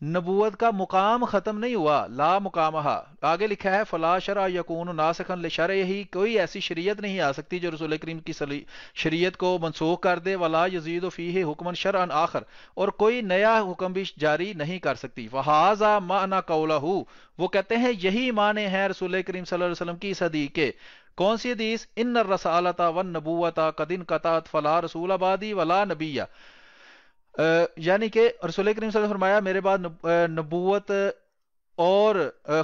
نبوت کا مقام ختم نہیں ہوا، لا مقامہا، آگے لکھا ہے فلا شرع یکون ناسخا لشرعہ، کوئی ایسی شریعت نہیں آ سکتی جو رسول کریم کی شریعت کو منسوخ کر دے، ولا یزید فیہ حکما شرعا آخر، اور کوئی نیا حکم بھی جاری نہیں کر سکتی۔ وہذا معنی قولہ، وہ کہتے ہیں یہی معنی ہے رسول کریم صلی اللہ علیہ وسلم کی اس حدیث کے۔ کون سی حدیث؟ ان الرسالۃ والنبوۃ قد انقطعت فلا رسول بعدی ولا نبی، یعنی کہ رسول کریم صلی اللہ علیہ وسلم نے فرمایا میرے بعد نبوت اور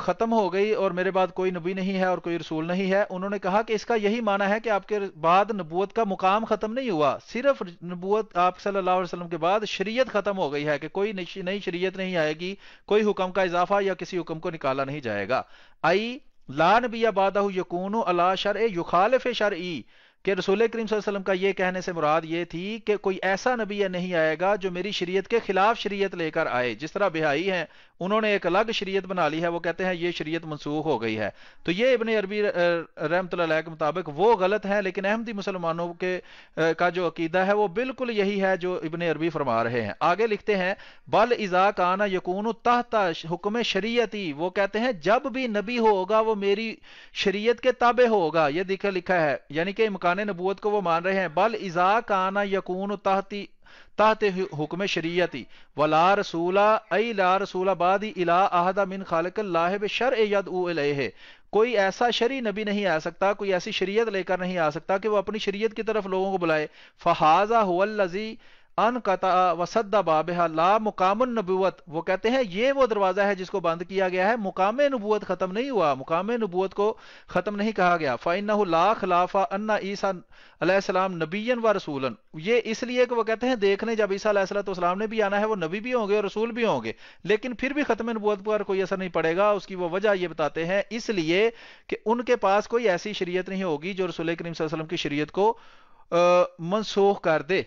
ختم ہو گئی اور میرے بعد کوئی نبی نہیں ہے اور کوئی رسول نہیں ہے۔ انہوں نے کہا کہ اس کا یہی معنی ہے کہ آپ کے بعد نبوت کا مقام ختم نہیں ہوا، صرف نبوت آپ صلی اللہ علیہ وسلم کے بعد شریعت ختم ہو گئی ہے کہ کوئی نئی شریعت نہیں آئے گی، کوئی حکم کا اضافہ یا کسی حکم کو نکالا نہیں جائے گا۔ آئی لا نبی بعدہ یکون علی شرع یخالف شرعی، کہ رسول کریم صلی اللہ علیہ وسلم کا یہ کہنے سے مراد یہ تھی کہ کوئی ایسا نبی نہیں آئے گا جو میری شریعت کے خلاف شریعت لے کر آئے۔ جس طرح بہائی ہیں، انہوں نے ایک الگ شریعت بنا لی ہے، وہ کہتے ہیں یہ شریعت منسوخ ہو گئی ہے، تو یہ ابن عربی رحمۃ اللہ علیہ کے مطابق وہ غلط ہے، لیکن احمدی مسلمانوں کے کا جو عقیدہ ہے وہ بالکل یہی ہے جو ابن عربی فرما رہے ہیں۔ آگے لکھتے ہیں بل اذا کان یکون تحت حکم شریعتی، وہ کہتے ہیں جب بھی نبی ہوگا وہ میری شریعت کے تابع ہوگا، یہ لکھا ہے، یعنی کہ امکان نبوت کو وہ مان رہے ہیں۔ بل اذا کان یکون تحت حکم شریعتی ولا رسول ای لا رسول بعد الی احد من خالق اللہ بشرع یدعو الیہ، کوئی ایسا شرعی نبی نہیں آ سکتا، کوئی ایسی شریعت لے کر نہیں آ سکتا کہ وہ اپنی شریعت کی طرف لوگوں کو بلائے۔ فہذا هو الذی انقطع وسد بابها لا مقام النبوت، وہ کہتے ہیں یہ وہ دروازہ ہے جس کو بند کیا گیا ہے، مقام نبوت ختم نہیں ہوا، مقام نبوت کو ختم نہیں کہا گیا۔ فإنه لا خلاف ان عیسیٰ علیہ السلام نبی و رسولا، یہ اس لیے کہ وہ کہتے ہیں دیکھ لیں جب عیسیٰ علیہ السلام نے بھی آنا ہے وہ نبی بھی ہوں گے اور رسول بھی ہوں گے، لیکن پھر بھی ختم نبوت پر کوئی اثر نہیں پڑے گا۔ اس کی وہ وجہ یہ بتاتے ہیں اس لیے کہ ان کے پاس کوئی ایسی شریعت نہیں ہوگی جو رسول کریم صلی اللہ علیہ وسلم کی شریعت کو منسوخ کر دے۔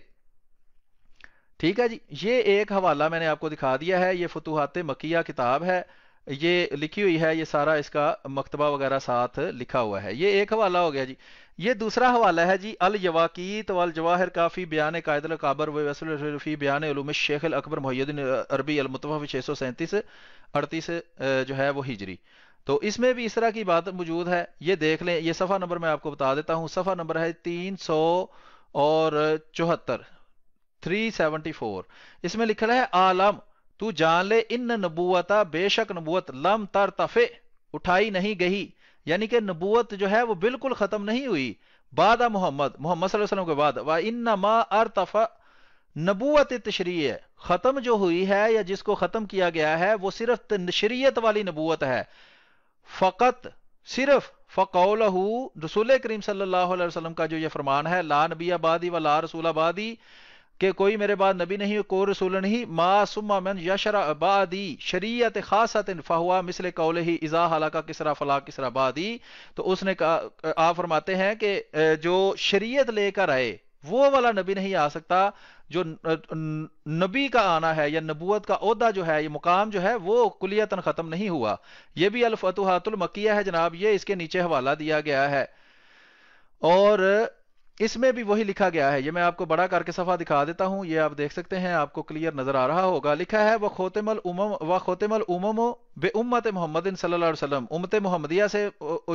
ٹھیک ہے جی، یہ ایک حوالہ میں نے آپ کو دکھا دیا ہے، یہ فتوحات مکیہ کتاب ہے، یہ لکھی ہوئی ہے، یہ سارا اس کا مکتبہ وغیرہ ساتھ لکھا ہوا ہے، یہ ایک حوالہ ہو گیا جی۔ یہ دوسرا حوالہ ہے جی الیواقیت والجواہر کافی بیان قائد القابر وصل فی بیان علوم الشیخ الاکبر محی الدین عربی المتوفی 637 38 جو ہے وہ ہجری، تو اس میں بھی اس طرح کی بات موجود ہے، یہ دیکھ لیں۔ یہ صفحہ نمبر میں آپ کو بتا دیتا ہوں، صفحہ نمبر ہے 374 374، اس میں لکھا ہے عالم تو جان لے ان نبوتا، بے شک نبوت لم ترتفع اٹھائی نہیں گئی، یعنی کہ نبوت جو ہے وہ بالکل ختم نہیں ہوئی بعد محمد صلی اللہ علیہ وسلم کے بعد۔ وانما ارتفع، نبوت تشریع ہے، ختم جو ہوئی ہے یا جس کو ختم کیا گیا ہے وہ صرف شریعت والی نبوت ہے، فقط صرف فقولہ رسول کریم صلی اللہ علیہ وسلم کا جو یہ فرمان ہے لا نبی بعدی ولا رسول بعدی، کہ کوئی میرے بعد نبی نہیں کوئی رسول نہیں، ما ثم من یشرع بعدی شریعت خاصۃ فہو مثل قولہ اذا ہلاک کسری فلا کسری بعدی، تو اس نے کہا، آپ فرماتے ہیں کہ جو شریعت لے کر آئے وہ والا نبی نہیں آ سکتا، جو نبی کا آنا ہے یا نبوت کا عہدہ جو ہے، یہ مقام جو ہے وہ کلیتاً ختم نہیں ہوا۔ یہ بھی الفتوحات المکیہ ہے جناب، یہ اس کے نیچے حوالہ دیا گیا ہے، اور اس میں بھی وہی لکھا گیا ہے۔ یہ میں آپ کو بڑا کر کے صفحہ دکھا دیتا ہوں، یہ آپ دیکھ سکتے ہیں، آپ کو کلیئر نظر آ رہا ہوگا۔ لکھا ہے وَخُتِمَ الْأُمَمُ بِأُمَّةِ محمد صلی اللہ علیہ وسلم، امت محمدیہ سے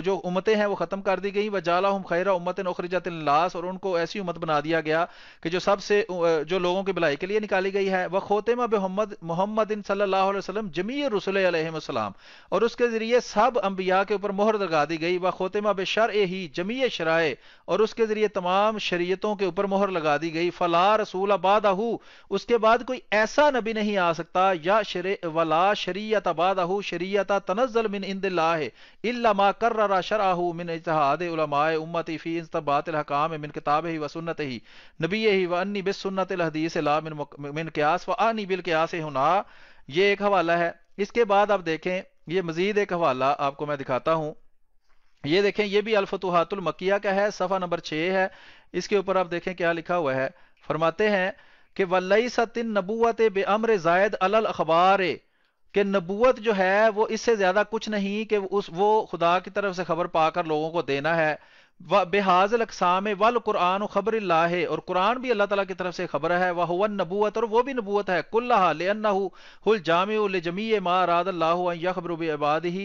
جو امتیں ہیں وہ ختم کر دی گئیں، وَجَعَلَهُمْ خَيْرَ أُمَّةٍ أُخْرِجَتْ لِلنَّاسِ، اور ان کو ایسی امت بنا دیا گیا کہ جو سب سے جو لوگوں کی بھلائی کے لیے نکالی گئی ہے۔ وَخُتِمَ بِمُحَمَّدٍ صلی اللہ علیہ وسلم جمیع الرسل علیہم السلام، اور اس کے ذریعے سب انبیاء کے اوپر مہر لگا دی گئی۔ وَخُتِمَ بِشَرْعِهِ جمیع شرائع، اور اس کے ذریعے تمام شریعتوں کے اوپر مہر لگا دی گئی۔ فلا رسول بعدہ، اس کے بعد کوئی ایسا نبی نہیں آ سکتا، یا ولا شریعت بعدہ شریعت تنزل من عند اللہ الا ما قرر شرعہ من اجتہاد علماء امتی فی استنباط الحکام من کتابہ و سنتہ نبیہ وانی بالسنت الحدیث لا من قیاس وانی بالقیاس ہنا۔ یہ ایک حوالہ ہے۔ اس کے بعد آپ دیکھیں، یہ مزید ایک حوالہ آپ کو میں دکھاتا ہوں، یہ دیکھیں، یہ بھی الفتوحات المکیہ کا ہے، صفحہ نمبر 6 ہے، اس کے اوپر آپ دیکھیں کیا لکھا ہوا ہے۔ فرماتے ہیں کہ وَلَيْسَتِ النَّبُوَّةُ بِأَمْرِ زَائِدٍ عَلَى الْأَخْبَارِ، کہ نبوت جو ہے وہ اس سے زیادہ کچھ نہیں کہ وہ خدا کی طرف سے خبر پا کر لوگوں کو دینا ہے، بحاظ الاقسام والقرآن خبر اللہ، اور قرآن بھی اللہ تعالیٰ کی طرف سے خبر ہے، وہو النبوت، اور وہ بھی نبوت ہے، کلہا لأنہ هو الجامع لجمیع ما اراد اللہ ان یخبر بعبادہ،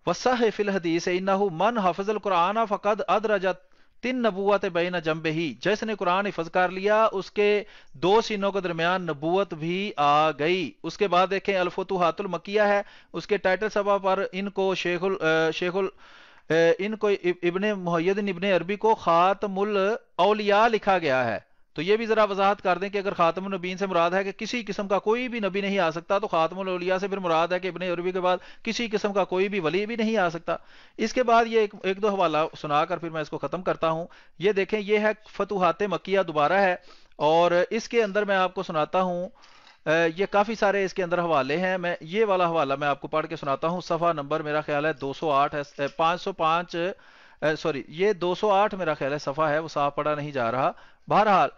وصح فی الحدیث انہ من حفظ القرآن فقد ادرجت تین نبوت بین جنبہ ہی، جس نے قرآن حفظ کر لیا اس کے دو سینوں کے درمیان نبوت بھی آ گئی۔ اس کے بعد دیکھیں الفتوحات المکیہ ہے، اس کے ٹائٹل سبا پر ان کو ان کو ابن محید ابن عربی کو خاتم الاولیاء لکھا گیا ہے۔ تو یہ بھی ذرا وضاحت کر دیں کہ اگر خاتم النبیین سے مراد ہے کہ کسی قسم کا کوئی بھی نبی نہیں آ سکتا، تو خاتم الاولیاء سے پھر مراد ہے کہ ابن عربی کے بعد کسی قسم کا کوئی بھی ولی بھی نہیں آ سکتا۔ اس کے بعد یہ ایک دو حوالہ سنا کر پھر میں اس کو ختم کرتا ہوں۔ یہ دیکھیں، یہ ہے فتوحات مکیہ دوبارہ ہے، اور اس کے اندر میں آپ کو سناتا ہوں، یہ کافی سارے اس کے اندر حوالے ہیں، میں یہ والا حوالہ میں آپ کو پڑھ کے سناتا ہوں۔ صفحہ نمبر میرا خیال ہے 208 ہے، 505 سوری یہ 208 میرا خیال ہے صفحہ ہے، وہ صاف پڑھا نہیں جا رہا۔ بہرحال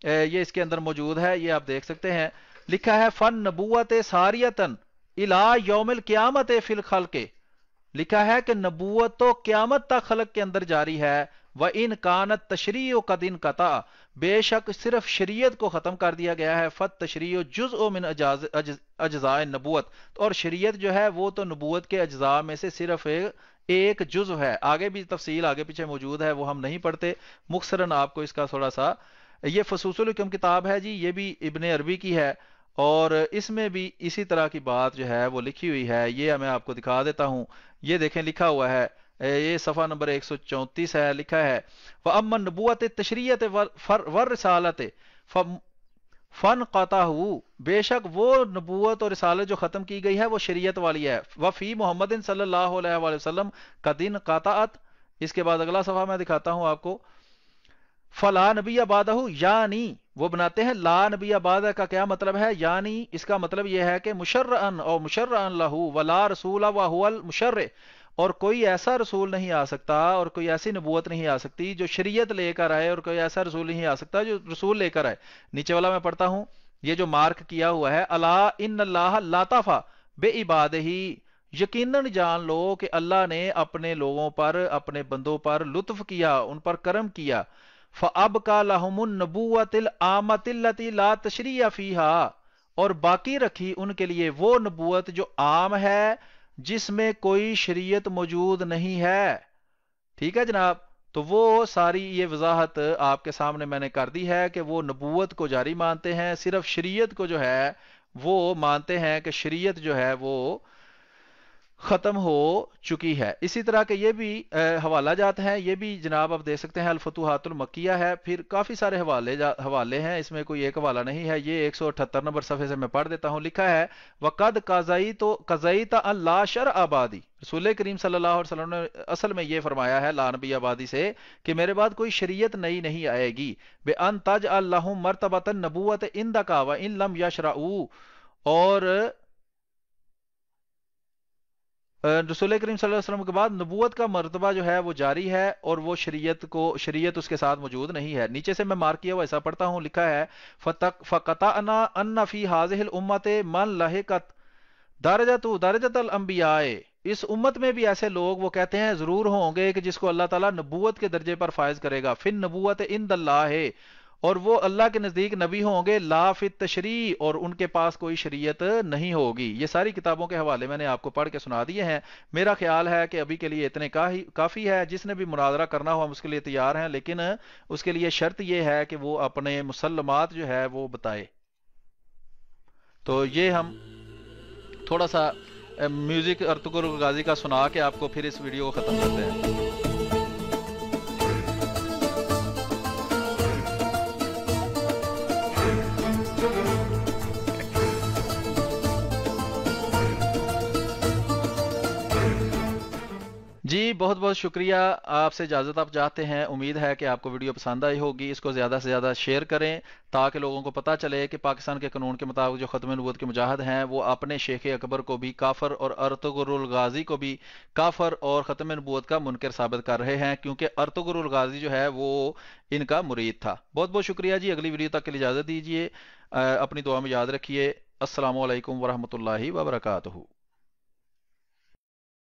یہ اس کے اندر موجود ہے، یہ آپ دیکھ سکتے ہیں۔ لکھا ہے فن نبوت ساریتن الی یوم القیامت فی الخلق، لکھا ہے کہ نبوت تو قیامت تک خلق کے اندر جاری ہے۔ وَإِن كَانَتْ تَشْرِيعُ قَدْ انْقَطَعَ، بے شک صرف شریعت کو ختم کر دیا گیا ہے۔ فَالتَّشْرِيعُ جُزْءٌ مِّنْ اجزاء النبوت، اور شریعت جو ہے وہ تو نبوت کے اجزاء میں سے صرف ایک جزء ہے۔ آگے بھی تفصیل آگے پیچھے موجود ہے، وہ ہم نہیں پڑھتے، مختصراً آپ کو اس کا تھوڑا سا، یہ فصوص الحکم کتاب ہے جی، یہ بھی ابن عربی کی ہے، اور اس میں بھی اسی طرح کی بات جو ہے وہ لکھی ہوئی ہے۔ یہ میں آپ کو دکھا دیتا ہوں، یہ دیکھیں لکھا ہوا ہے، یہ صفحہ نمبر 134 ہے، لکھا ہے وَأَمَّا النُّبُوَّةُ التَّشْرِيعَةُ وَالرِّسَالَةُ فَانْقَطَعُ، بے شک وہ نبوت اور رسالت جو ختم کی گئی ہے وہ شریعت والی ہے۔ وَفِي مُحَمَّدٍ صلی اللہ علیہ وآلہ وسلم قَدْ انْقَطَعَتْ، اس کے بعد اگلا صفحہ میں دکھاتا ہوں آپ کو، فلا نبی بعدہ، یعنی وہ بناتے ہیں لا نبی بعدہ کا کیا مطلب ہے، یعنی اس کا مطلب یہ ہے کہ مشرعن اور مشرعن لہ ولا رسول وہو المشرع، اور کوئی ایسا رسول نہیں آ سکتا اور کوئی ایسی نبوت نہیں آ سکتی جو شریعت لے کر آئے، اور کوئی ایسا رسول نہیں آ سکتا جو رسول لے کر آئے۔ نیچے والا میں پڑھتا ہوں، یہ جو مارک کیا ہوا ہے، الا ان اللہ لطف بعبادہ، یقیناً جان لو کہ اللہ نے اپنے لوگوں پر، اپنے بندوں پر لطف کیا، ان پر کرم کیا۔ فَأَبْقَى لَهُمُ النُّبُوَّةَ الْعَامَّةَ الَّتِي لَا تَشْرِيعَ فِيهَا، اور باقی رکھی ان کے لیے وہ نبوت جو عام ہے، جس میں کوئی شریعت موجود نہیں ہے۔ ٹھیک ہے جناب، تو وہ ساری یہ وضاحت آپ کے سامنے میں نے کر دی ہے کہ وہ نبوت کو جاری مانتے ہیں، صرف شریعت کو جو ہے وہ مانتے ہیں کہ شریعت جو ہے وہ ختم ہو چکی ہے۔ اسی طرح کے یہ بھی حوالہ جات ہیں، یہ بھی جناب آپ دیکھ سکتے ہیں، الفتوحات المکیہ ہے، پھر کافی سارے حوالے ہیں، اس میں کوئی ایک حوالہ نہیں ہے۔ یہ 178 نمبر صفحے سے میں پڑھ دیتا ہوں، لکھا ہے وَقَدْ قَضَيْتَ أَن لَا شَرْعَ بَعْدِي، رسول کریم صلی اللہ علیہ وسلم نے اصل میں یہ فرمایا ہے لا نبی آبادی سے کہ میرے بعد کوئی شریعت نئی نہیں آئے گی۔ بِأَن تَجْعَلَ لَهُم مَرْتَبَةَ النُّبُوَّةِ عِندَكَ وَإِن لَمْ يَشْرَعُوا، اور رسول کریم صلی اللہ علیہ وسلم کے بعد نبوت کا مرتبہ جو ہے وہ جاری ہے، اور وہ شریعت اس کے ساتھ موجود نہیں ہے۔ نیچے سے میں مارک کیا ہوا ایسا پڑھتا ہوں، لکھا ہے فَقَطَعْنَا أَنَّ فِي هَذِهِ الْأُمَّةِ مَنْ لَحِقَتْ درجۃ الانبیاء، اس امت میں بھی ایسے لوگ وہ کہتے ہیں ضرور ہوں گے کہ جس کو اللہ تعالیٰ نبوت کے درجے پر فائز کرے گا، فِي النبوۃ عند اللہ، اور وہ اللہ کے نزدیک نبی ہوں گے، لا فی التشریع، اور ان کے پاس کوئی شریعت نہیں ہوگی۔ یہ ساری کتابوں کے حوالے میں نے آپ کو پڑھ کے سنا دیے ہیں۔ میرا خیال ہے کہ ابھی کے لیے اتنے کافی ہے، جس نے بھی مناظرہ کرنا ہو ہم اس کے لیے تیار ہیں، لیکن اس کے لیے شرط یہ ہے کہ وہ اپنے مسلمات جو ہے وہ بتائے۔ تو یہ ہم تھوڑا سا میوزک ارطغرل غازی کا سنا کے آپ کو پھر اس ویڈیو کو ختم کرتے ہیں۔ جی بہت بہت شکریہ، آپ سے اجازت آپ چاہتے ہیں، امید ہے کہ آپ کو ویڈیو پسند آئی ہوگی۔ اس کو زیادہ سے زیادہ شیئر کریں تاکہ لوگوں کو پتہ چلے کہ پاکستان کے قانون کے مطابق جو ختم نبوت کے مجاہد ہیں وہ اپنے شیخ اکبر کو بھی کافر اور ارطغرل غازی کو بھی کافر اور ختم نبوت کا منکر ثابت کر رہے ہیں، کیونکہ ارطغرل غازی جو ہے وہ ان کا مرید تھا۔ بہت بہت شکریہ جی، اگلی ویڈیو تک کے لیے اجازت دیجیے، اپنی دعا میں یاد رکھیے۔ السلام علیکم ورحمۃ اللہ وبرکاتہ۔